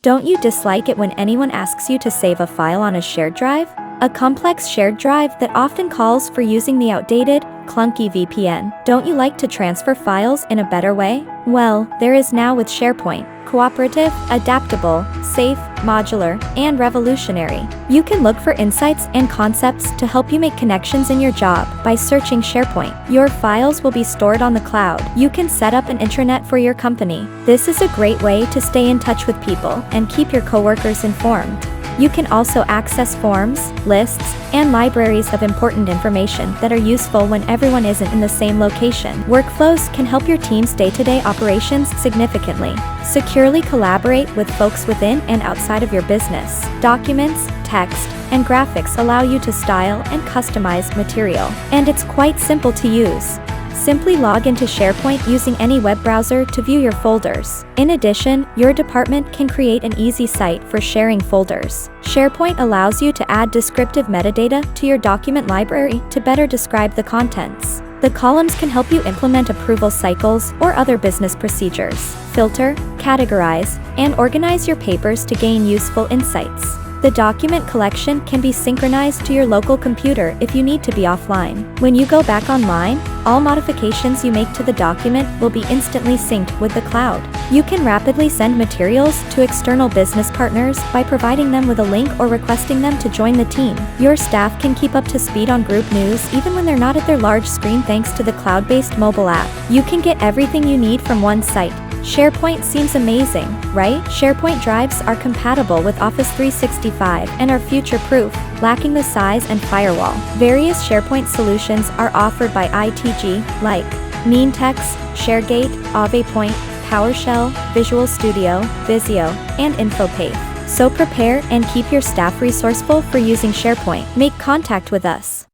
Don't you dislike it when anyone asks you to save a file on a shared drive? A complex shared drive that often calls for using the outdated, clunky VPN. Don't you like to transfer files in a better way? Well, there is now with SharePoint. Cooperative, adaptable, safe, modular, and revolutionary. You can look for insights and concepts to help you make connections in your job by searching SharePoint. Your files will be stored on the cloud. You can set up an intranet for your company. This is a great way to stay in touch with people and keep your coworkers informed. You can also access forms, lists, and libraries of important information that are useful when everyone isn't in the same location. Workflows can help your team's day-to-day operations significantly. Securely collaborate with folks within and outside of your business. Documents, text, and graphics allow you to style and customize material, and it's quite simple to use. Simply log into SharePoint using any web browser to view your folders. In addition, your department can create an easy site for sharing folders. SharePoint allows you to add descriptive metadata to your document library to better describe the contents. The columns can help you implement approval cycles or other business procedures. Filter, categorize, and organize your papers to gain useful insights. The document collection can be synchronized to your local computer if you need to be offline. When you go back online, all modifications you make to the document will be instantly synced with the cloud. You can rapidly send materials to external business partners by providing them with a link or requesting them to join the team. Your staff can keep up to speed on group news even when they're not at their large screen thanks to the cloud-based mobile app. You can get everything you need from one site. SharePoint seems amazing, right? SharePoint drives are compatible with Office 365 and are future-proof, lacking the size and firewall. Various SharePoint solutions are offered by ITG, like MeanText, ShareGate, AvePoint, PowerShell, Visual Studio, Visio, and InfoPath. So prepare and keep your staff resourceful for using SharePoint. Make contact with us.